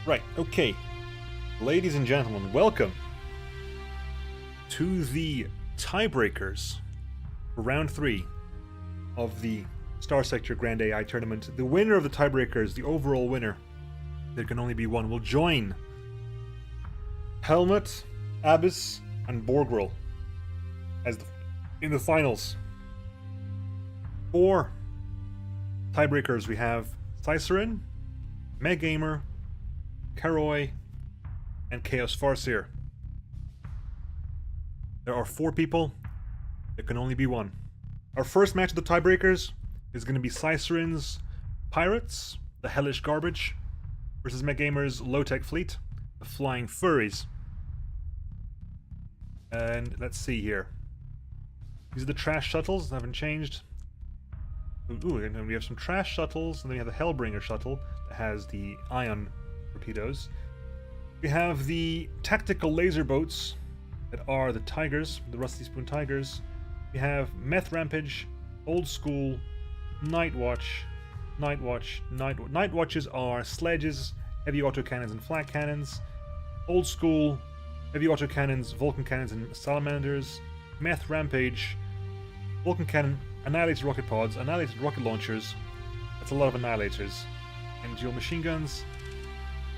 Right, okay. Ladies and gentlemen, welcome to the tiebreakers for round 3 of the Starsector Grand AI tournament. The winner of the tiebreakers, the overall winner, there can only be one, will join Helmut, Abyss, and Borgrel as in the finals. For tiebreakers, we have Cycerin, Mehgamer, Karoi, and Chaos Farseer. There are 4 people. There can only be one. Our first match of the tiebreakers is going to be Cycerin's Pirates, the Hellish Garbage, versus Mehgamer's Low-Tech Fleet, the Flying Furries. And let's see here. These are the trash shuttles, they haven't changed. Ooh, and we have some trash shuttles, and then we have the Hellbringer shuttle that has the ion torpedoes. We have the tactical laser boats that are the Tigers, the Rusty Spoon Tigers. We have Meth Rampage, Old School, Night Watch. Night Watches are sledges, heavy autocannons, and flat cannons. Old School, heavy autocannons, Vulcan cannons, and salamanders. Meth Rampage, Vulcan cannon, annihilated rocket pods, annihilated rocket launchers. That's a lot of annihilators. And dual machine guns.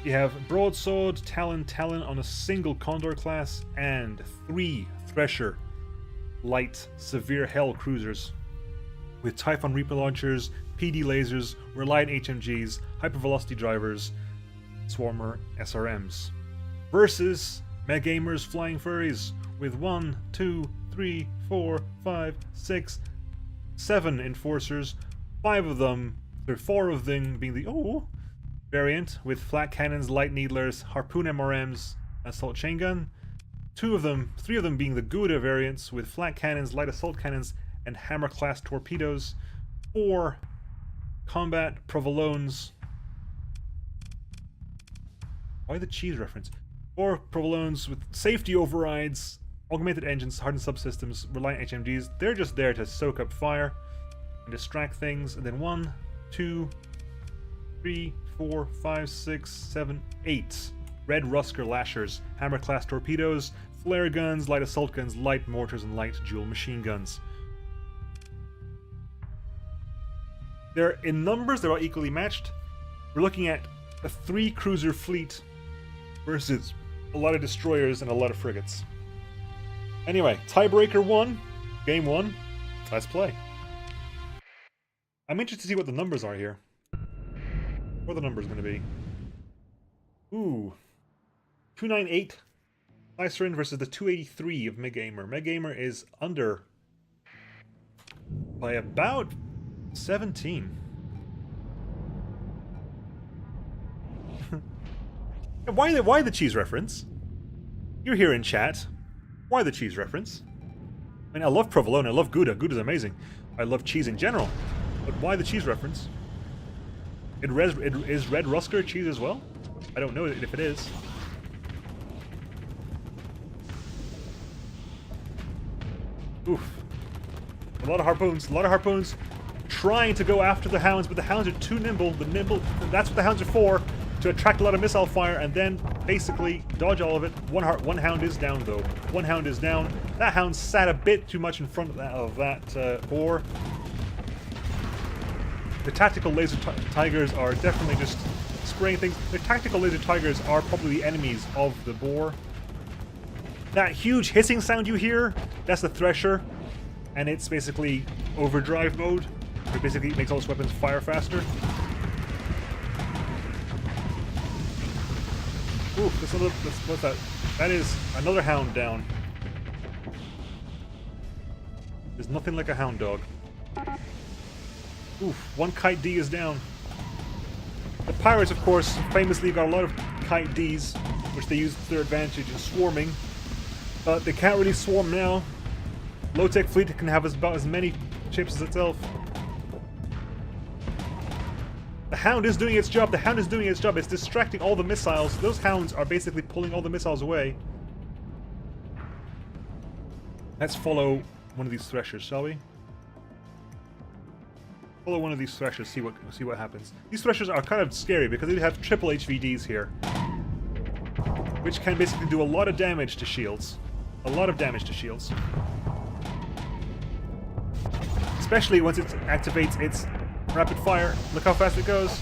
You have Broadsword, Talon on a single Condor class, and 3 Thresher light severe Hell cruisers with Typhon Reaper launchers, PD lasers, Reliant HMGs, hypervelocity drivers, Swarmer SRMs. Versus Mehgamer's Flying Furries with 1, 2, 3, 4, 5, 6, 7 Enforcers, 5 of them, or 4 of them being the variant with flat cannons, light needlers, harpoon MRMs, assault chain gun. 3 of them being the Gouda variants with flat cannons, light assault cannons, and hammer class torpedoes. 4 combat provolones. Why the cheese reference? 4 provolones with safety overrides, augmented engines, hardened subsystems, reliant HMGs. They're just there to soak up fire and distract things. And then 1, 2, 3, 4, 5, 6, 7, 8 Red Rusker Lashers, hammer class torpedoes, flare guns, light assault guns, light mortars, and light dual machine guns. They're in numbers, they're all equally matched. We're looking at a 3 cruiser fleet versus a lot of destroyers and a lot of frigates. Anyway, tiebreaker 1, game 1, let's play. I'm interested to see what the numbers are here. What are the numbers going to be? Ooh. 298 Cycerin versus the 283 of Mehgamer. Mehgamer is under by about 17. Why the cheese reference? You're here in chat. Why the cheese reference? I mean, I love provolone, I love Gouda. Gouda's amazing. I love cheese in general. But why the cheese reference? Is Red Rusker cheese as well? I don't know if it is. Oof. A lot of harpoons trying to go after the hounds, but the hounds are too nimble. That's what the hounds are for, to attract a lot of missile fire and then basically dodge all of it. One hound is down though. One hound is down. That hound sat a bit too much in front of that boar. The tactical laser tigers are definitely just spraying things. The tactical laser tigers are probably the enemies of the boar. That huge hissing sound you hear, that's the Thresher, and it's basically overdrive mode. It basically makes all its weapons fire faster. Ooh, what's that? That is another hound down. There's nothing like a hound dog. Oof, 1 Kite D is down. The pirates, of course, famously got a lot of Kite Ds, which they used to their advantage in swarming. But they can't really swarm now. Low-tech fleet can have about as many ships as itself. The hound is doing its job. It's distracting all the missiles. Those hounds are basically pulling all the missiles away. Let's follow one of these Threshers, shall we? Follow one of these Threshers, see what happens. These Threshers are kind of scary because they have triple HVDs here. which can basically do a lot of damage to shields. A lot of damage to shields. Especially once it activates its rapid fire. Look how fast it goes.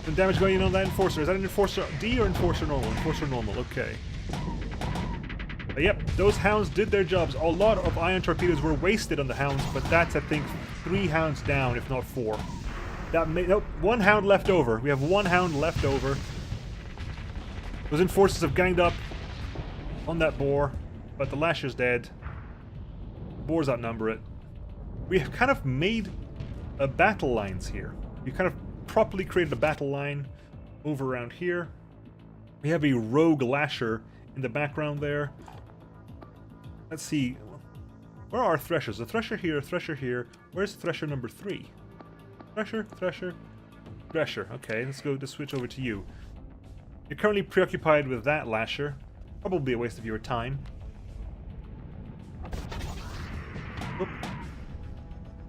The damage going in on that Enforcer. Is that an Enforcer D or Enforcer normal? Enforcer normal, okay. But yep, those hounds did their jobs. A lot of ion torpedoes were wasted on the hounds, but that's, I think, 3 hounds down, if not 4. That may, nope, 1 hound left over. We have 1 hound left over. Those Enforcers have ganged up on that boar, but the Lasher's dead. Boars outnumber it. We have kind of made battle lines here. We kind of properly created a battle line over around here. We have a rogue Lasher in the background there. Let's see. Where are our Threshers? The Thresher here, Thresher here. Where's Thresher number 3? Thresher, Thresher, Thresher. Okay, let's switch over to you. You're currently preoccupied with that Lasher. Probably a waste of your time. Oop.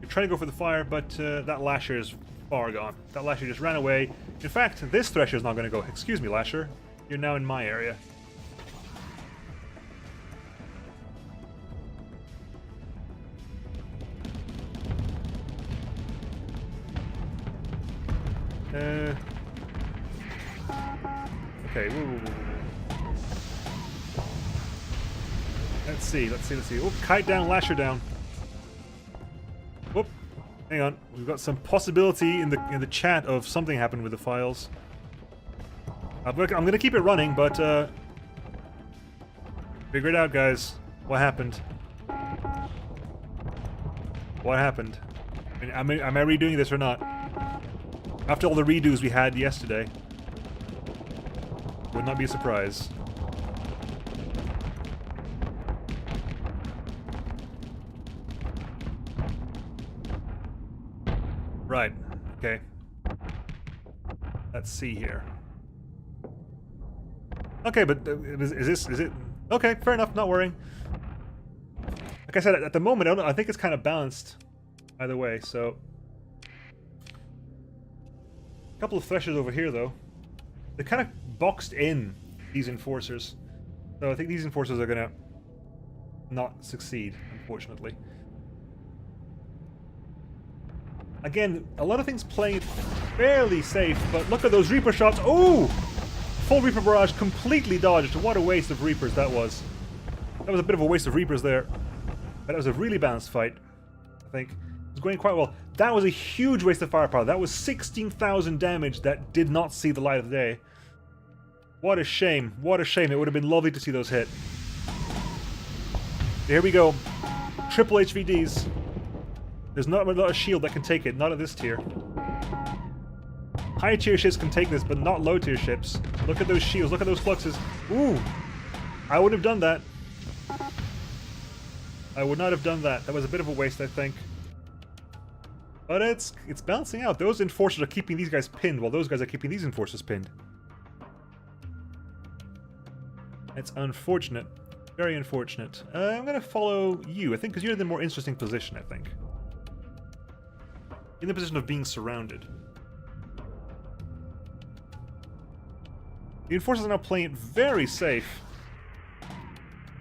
You're trying to go for the fire, but that Lasher is far gone. That Lasher just ran away. In fact, this Thresher is not going to go. Excuse me, Lasher. You're now in my area. Okay. Woo. Let's see. Oh, kite down, Lasher down. Whoop. Hang on. We've got some possibility in the chat of something happened with the files. I'm gonna keep it running, but figure it out, guys. What happened? What happened? I mean, am I redoing this or not? After all the redos we had yesterday. Would not be a surprise. Right. Okay. Let's see here. Okay, but is it... Okay, fair enough, not worrying. Like I said, at the moment, I think it's kind of balanced either way, so... A couple of Threshers over here, though. They're kind of boxed in, these Enforcers. So I think these Enforcers are gonna not succeed, unfortunately. Again, a lot of things playing it fairly safe, but look at those Reaper shots. Oh! Full Reaper barrage completely dodged. What a waste of Reapers that was. That was a bit of a waste of Reapers there. But that was a really balanced fight, I think. It was going quite well. That was a huge waste of firepower. That was 16,000 damage that did not see the light of day. What a shame. What a shame. It would have been lovely to see those hit. Here we go. Triple HVDs. There's not a lot of shield that can take it. Not at this tier. High tier ships can take this, but not low tier ships. Look at those shields. Look at those fluxes. Ooh. I wouldn't have done that. I would not have done that. That was a bit of a waste, I think. But it's balancing out. Those Enforcers are keeping these guys pinned, while those guys are keeping these Enforcers pinned. It's unfortunate. Very unfortunate. I'm going to follow you, I think, because you're in the more interesting position, I think. In the position of being surrounded. The Enforcers are now playing it very safe.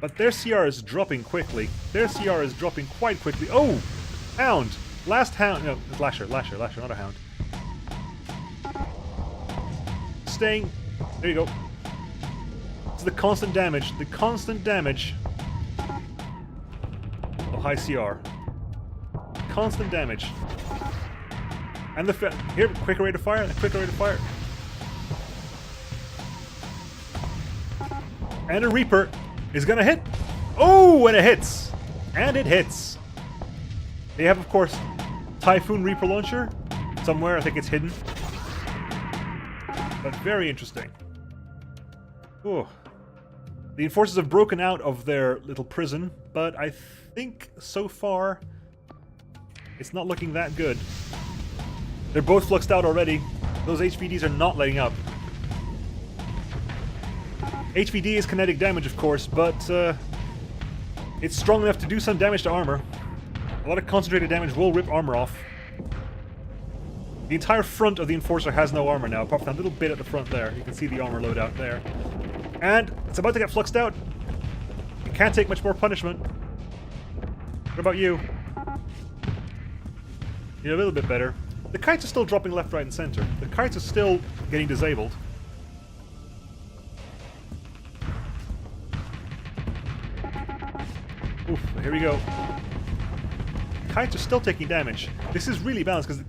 But their CR is dropping quickly. Their CR is dropping quite quickly. Oh! Hound! Last hound. No, it's Lasher, not a hound. Staying. There you go. It's the constant damage. The constant damage of high CR. Constant damage. And the here, quicker rate of fire, quicker rate of fire. And a Reaper is gonna hit. Oh, and it hits. And it hits. They have, of course, Typhoon Reaper launcher somewhere. I think it's hidden. But very interesting. Ooh. The Enforcers have broken out of their little prison, but I think so far it's not looking that good. They're both fluxed out already. Those HVDs are not letting up. HVD is kinetic damage, of course, but it's strong enough to do some damage to armor. A lot of concentrated damage will rip armor off. The entire front of the Enforcer has no armor now, apart from that little bit at the front there. You can see the armor loadout there. And it's about to get fluxed out. It can't take much more punishment. What about you? You're a little bit better. The kites are still dropping left, right, and center. The kites are still getting disabled. Oof, here we go. Kites are still taking damage. This is really balanced because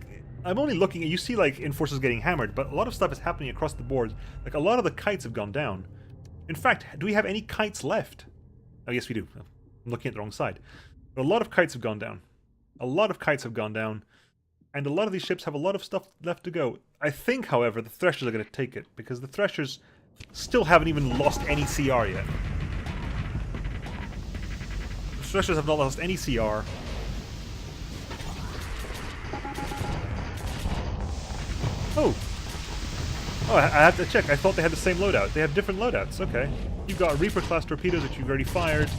I'm only looking at, you see like Enforcers getting hammered, but a lot of stuff is happening across the board. Like a lot of the kites have gone down. In fact, do we have any kites left? Oh yes we do. I'm looking at the wrong side. But a lot of kites have gone down. A lot of kites have gone down. And a lot of these ships have a lot of stuff left to go. I think, however, the Threshers are going to take it, because the Threshers still haven't even lost any CR yet. The Threshers have not lost any CR. Oh! Oh, I have to check. I thought they had the same loadout. They have different loadouts. Okay. You've got Reaper-class torpedoes that you've already fired,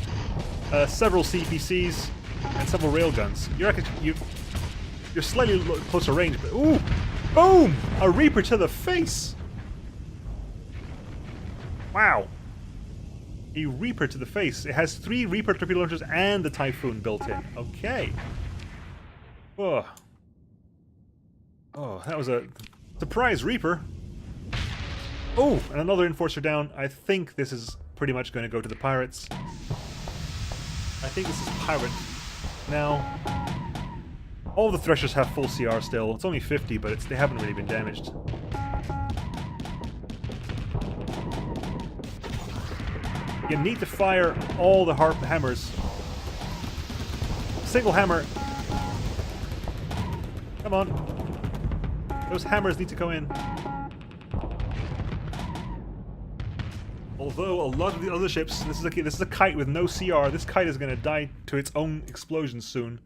several CPCs, and several railguns. You're slightly closer range, but ooh! Boom! A Reaper to the face! Wow. A Reaper to the face. It has 3 Reaper torpedo launchers and the Typhoon built in. Okay. Oh. Oh, that was a surprise Reaper. Oh, and another Enforcer down. I think this is pretty much going to go to the pirates. I think this is pirate. Now, all the Threshers have full CR still. It's only 50, but they haven't really been damaged. You need to fire all the hammers. Single hammer. Come on. Those hammers need to go in. Although a lot of the other ships, this is a kite with no CR. This kite is going to die to its own explosion soon.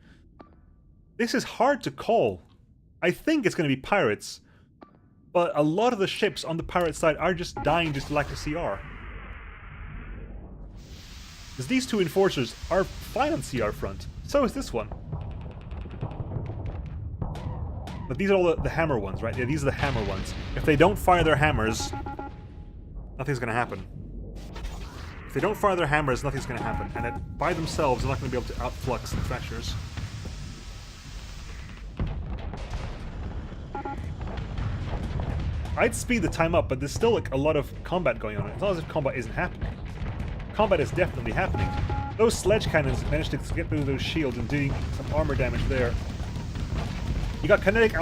This is hard to call. I think it's going to be pirates, but a lot of the ships on the pirate side are just dying just to lack a CR. Because these 2 Enforcers are fine on CR front. So is this one. But these are all the hammer ones, right? Yeah, these are the hammer ones. If they don't fire their hammers, nothing's going to happen. If they don't fire their hammers, nothing's going to happen. And by themselves, they're not going to be able to outflux the Threshers. I'd speed the time up, but there's still like a lot of combat going on. It's not as if combat isn't happening. Combat is definitely happening. Those sledge cannons managed to get through those shields and doing some armor damage there. You got kinetic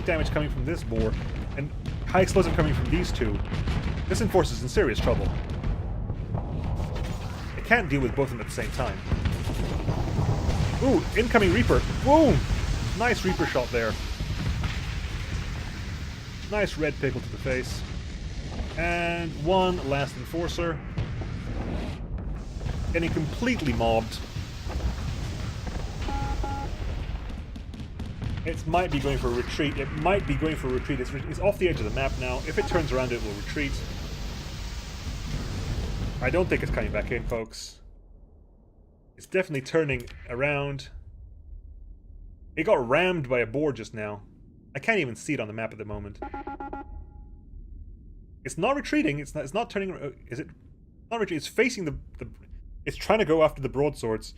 damage coming from this boar, and high explosive coming from these 2. This Enforcer's in serious trouble. It can't deal with both of them at the same time. Ooh, incoming Reaper. Boom! Nice Reaper shot there. Nice red pickle to the face. And one last Enforcer. Getting completely mobbed. It might be going for a retreat. It might be going for a retreat. It's off the edge of the map now. If it turns around, it will retreat. I don't think it's coming back in, folks. It's definitely turning around. It got rammed by a board just now. I can't even see it on the map at the moment. It's not retreating. It's not turning. Is it? Not retreating. It's facing the. It's trying to go after the broadswords.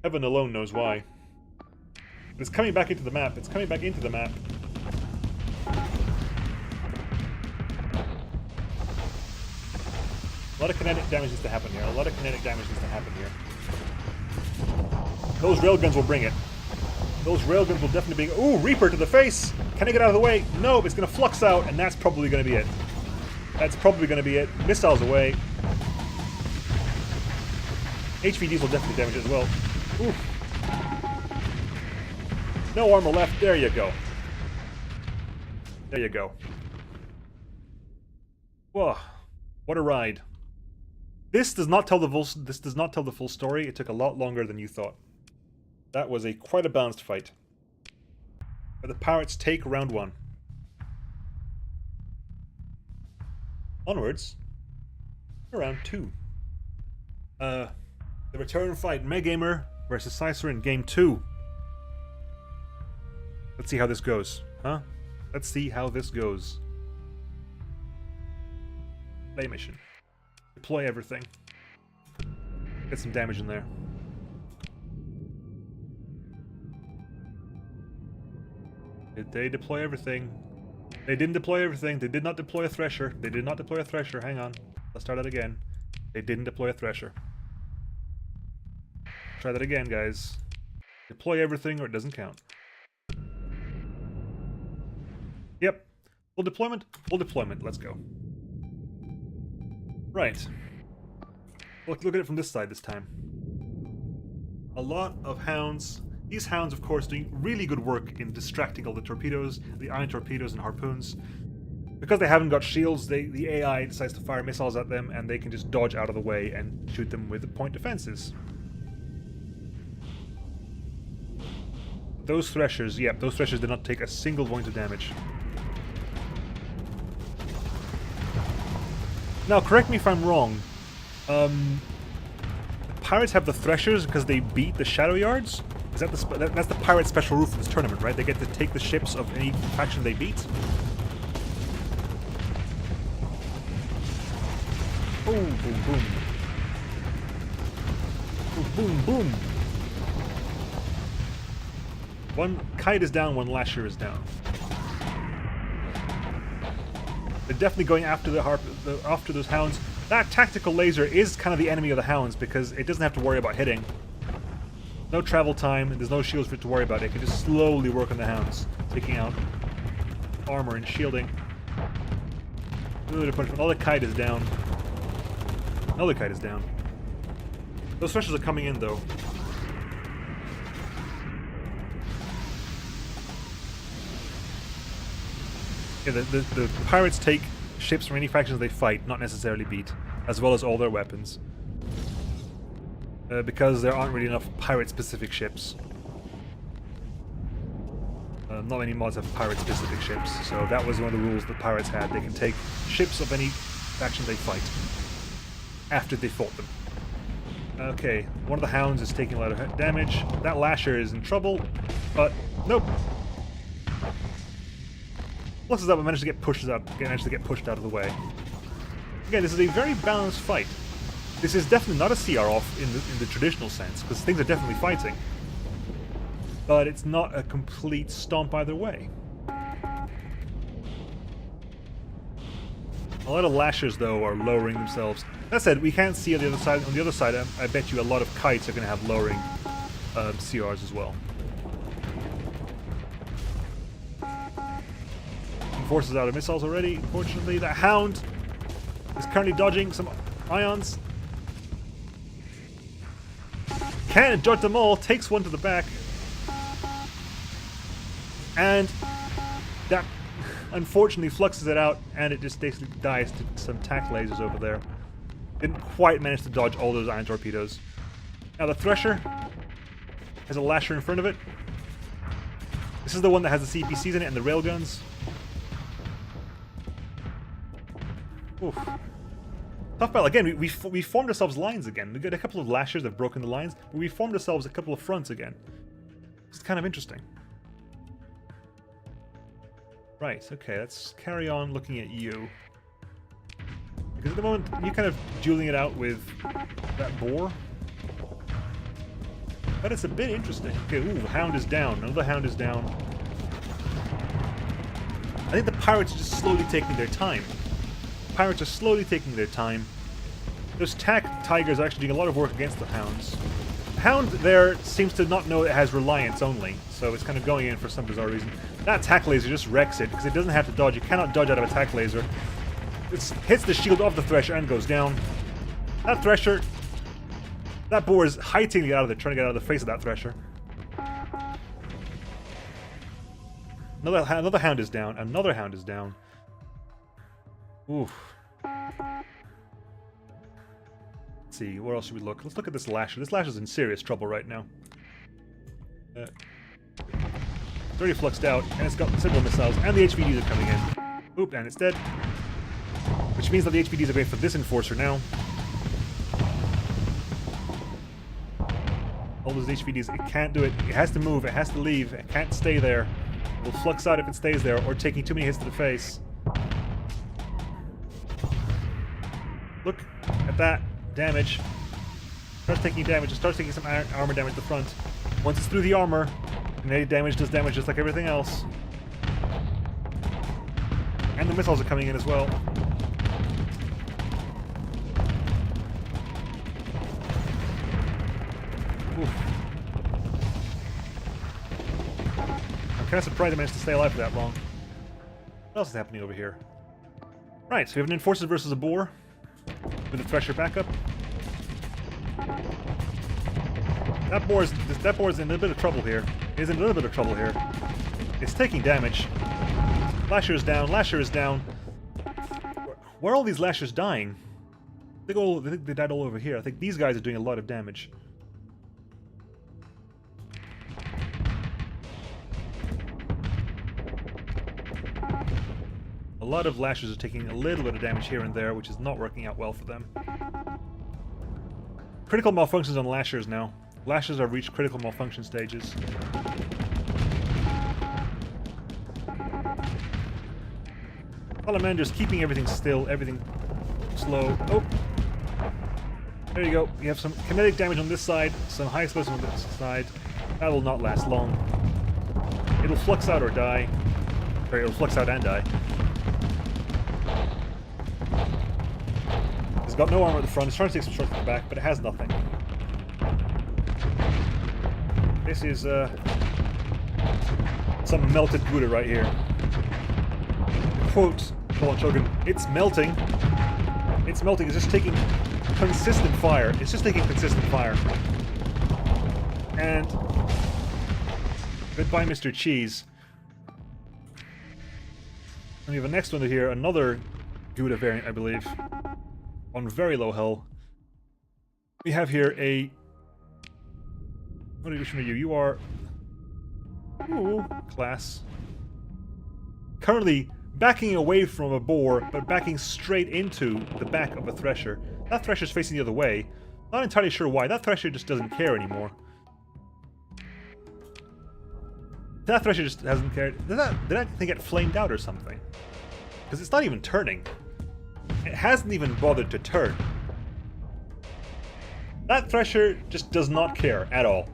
Heaven alone knows why. But it's coming back into the map. It's coming back into the map. A lot of kinetic damage needs to happen here. A lot of kinetic damage needs to happen here. Those railguns will bring it. Those railguns will definitely bring... Ooh, Reaper to the face! Can I get out of the way? No, it's going to flux out, and that's probably going to be it. That's probably going to be it. Missiles away. HVDs will definitely damage it as well. Oof. No armor left. There you go. There you go. Whoa. What a ride. This does not tell the full story. It took a lot longer than you thought. That was quite a balanced fight. But the pirates take round 1. Onwards, round 2. The return fight, Mehgamer versus Cycerin, game 2. Let's see how this goes, huh? Let's see how this goes. Play mission. Deploy everything. Get some damage in there. Did they deploy everything? They didn't deploy everything. They did not deploy a thresher. They did not deploy a thresher. Hang on. Let's start that again. They didn't deploy a thresher. Try that again, guys. Deploy everything or it doesn't count. Yep. Full deployment? Full deployment. Let's go. Right. Look at it from this side this time. A lot of hounds. These hounds, of course, doing really good work in distracting all the torpedoes, the iron torpedoes and harpoons. Because they haven't got shields, the AI decides to fire missiles at them, and they can just dodge out of the way and shoot them with the point defenses. Those threshers, yep, those threshers did not take a single point of damage. Now, correct me if I'm wrong. The pirates have the threshers because they beat the shadow yards? Is that that's the pirate special rule for this tournament, right? They get to take the ships of any faction they beat? Boom, boom, boom. Boom, boom, boom. One kite is down, one lasher is down. They're definitely going after after those hounds. That tactical laser is kind of the enemy of the hounds because it doesn't have to worry about hitting. No travel time, and there's no shields for it to worry about. It can just slowly work on the hounds, taking out armor and shielding. Another kite is down. Another kite is down. Those threshers are coming in, though. Yeah, the pirates take ships from any factions they fight, not necessarily beat, as well as all their weapons. Because there aren't really enough pirate-specific ships. Not many mods have pirate-specific ships, so that was one of the rules that pirates had. They can take ships of any faction they fight after they fought them. Okay, one of the hounds is taking a lot of damage. That lasher is in trouble, but nope. Looks as though we managed to get pushed out of the way. Again, this is a very balanced fight. This is definitely not a CR off in the traditional sense, because things are definitely fighting. But it's not a complete stomp either way. A lot of lashers, though, are lowering themselves. That said, we can't see on the other side. On the other side, I bet you a lot of kites are going to have lowering CRs as well. Forces out of missiles already. Unfortunately, the hound is currently dodging some ions. Can't dodge them all. Takes one to the back. And that unfortunately fluxes it out, and it just basically dies to some tack lasers over there. Didn't quite manage to dodge all those iron torpedoes. Now the Thresher has a lasher in front of it. This is the one that has the CPCs in it and the railguns. Oof. Tough battle. Again, we formed ourselves lines again. We got a couple of lashers that have broken the lines, but we formed ourselves a couple of fronts again. It's kind of interesting. Right, okay, let's carry on looking at you. Because at the moment, you're kind of dueling it out with that boar. But it's a bit interesting. Okay, ooh, the hound is down. Another hound is down. I think the pirates are just slowly taking their time. Pirates are slowly taking their time. Those tack tigers are actually doing a lot of work against the hounds. The hound there seems to not know it has reliance only, so it's kind of going in for some bizarre reason. That attack laser just wrecks it, because it doesn't have to dodge. You cannot dodge out of attack laser. It hits the shield of the Thresher and goes down. That Thresher... That boar is hightaking it out of there, trying to get out of the face of that Thresher. Another hound is down. Another hound is down. Oof. Let's see, where else should we look? Let's look at this Lasher. This Lasher's in serious trouble right now. It's already fluxed out, and it's got several missiles, and the HVDs are coming in. Oop, and it's dead. Which means that the HVDs are going for this Enforcer now. All those HVDs, it can't do it. It has to move, it has to leave, it can't stay there. It'll flux out if it stays there, or taking too many hits to the face. Look at that damage. Starts taking damage. It starts taking some armor damage to the front. Once it's through the armor, grenade damage does damage just like everything else. And the missiles are coming in as well. Oof. I'm kind of surprised I managed to stay alive for that long. What else is happening over here? Right, so we have an Enforcer versus a Boar with a Thresher backup. That boar's in a little bit of trouble here. He's in a little bit of trouble here. It's taking damage. Lasher is down. Lasher is down. Where are all these Lashers dying? I think they died all over here. I think these guys are doing a lot of damage. A lot of Lashers are taking a little bit of damage here and there, which is not working out well for them. Critical malfunctions on Lashers now. Lashers have reached critical malfunction stages. Salamander's keeping everything still, everything slow. Oh! There you go. You have some kinetic damage on this side, some high explosive on this side. That will not last long. It'll flux out or die. Or it'll flux out and die. It's got no armor at the front. It's trying to take some shots at the back, but it has nothing. This is some melted Gouda right here. Quote FallenShogun, it's melting. It's melting. It's just taking consistent fire. It's just taking consistent fire. And goodbye, Mr. Cheese. And we have a next one here, another Gouda variant, I believe, on very low hull. We have here a... What edition are you? You are... Ooh, class. Currently backing away from a boar, but backing straight into the back of a Thresher. That Thresher's facing the other way. Not entirely sure why. That Thresher just doesn't care anymore. That Thresher just hasn't cared. Did that thing get flamed out or something? Because it's not even turning. It hasn't even bothered to turn. That Thresher just does not care at all.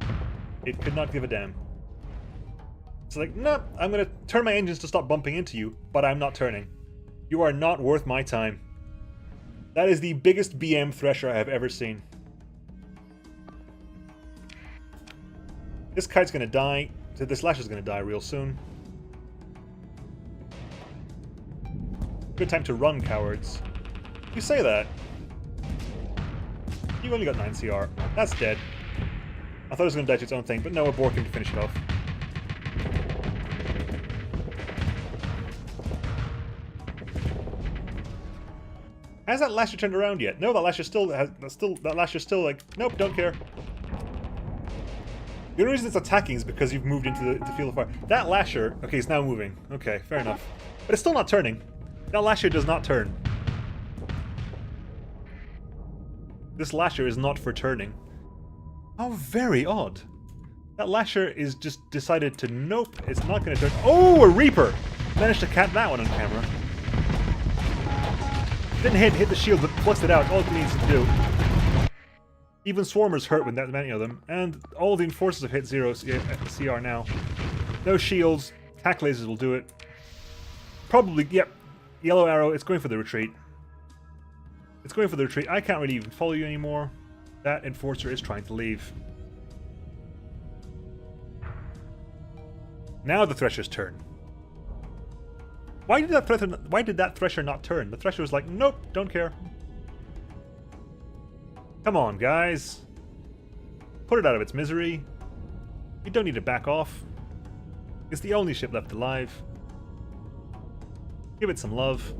It could not give a damn. It's like, no, I'm gonna turn my engines to stop bumping into you, but I'm not turning. You are not worth my time. That is the biggest BM Thresher I have ever seen. This kite's gonna die. This Lasher's gonna die real soon. Good time to run, cowards. You say that. You've only got 9 CR. That's dead. I thought it was gonna die to its own thing, but no, a boar can finish it off. Has that Lasher turned around yet? No, that Lasher still has. That Lasher's still like, nope, don't care. The only reason it's attacking is because you've moved into the field of fire. That Lasher, okay, it's now moving. Okay, fair enough. But it's still not turning. That Lasher does not turn. This Lasher is not for turning. How very odd. That Lasher is just decided to, nope, it's not going to turn. Oh, a Reaper! Managed to catch that one on camera. Didn't hit the shield, but fluxed it out. All it needs to do. Even Swarmers hurt with that many of them, and all the Enforcers have hit 0 CR now. No shields. Tack lasers will do it. Probably, yep. Yellow arrow, it's going for the retreat. It's going for the retreat. I can't really even follow you anymore. That Enforcer is trying to leave. Now the Thresher's turn. Why did that Thresher not turn? The Thresher was like, nope, don't care. Come on, guys. Put it out of its misery. You don't need to back off. It's the only ship left alive. Give it some love.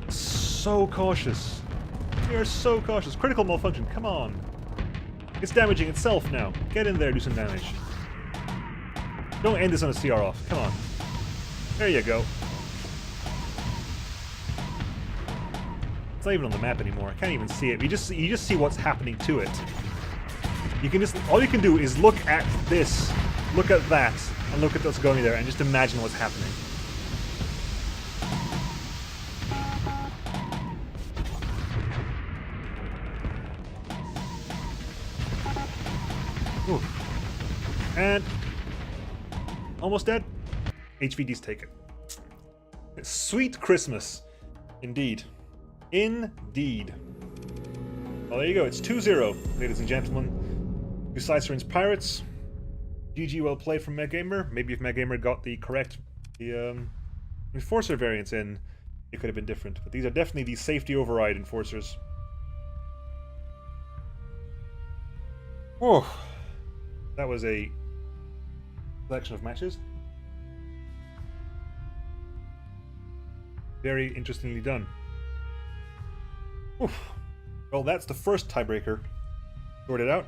So cautious. We are so cautious. Critical malfunction, come on. It's damaging itself now. Get in there, do some damage. Don't end this on a CR off. Come on. There you go. It's not even on the map anymore. I can't even see it. You just see what's happening to it. You can just, all you can do is look at this, look at that, and look at what's going there, and just imagine what's happening. Oof. And almost dead. HVD's taken. Sweet Christmas. Indeed. Indeed. Well, there you go. It's 2-0, ladies and gentlemen. To Cycerin's Pirates. GG, well played from Mehgamer. Maybe if Mehgamer got the correct enforcer variants in, it could have been different. But these are definitely the safety override enforcers. Oh, that was a selection of matches. Very interestingly done. Oof. Well, that's the first tiebreaker sorted out.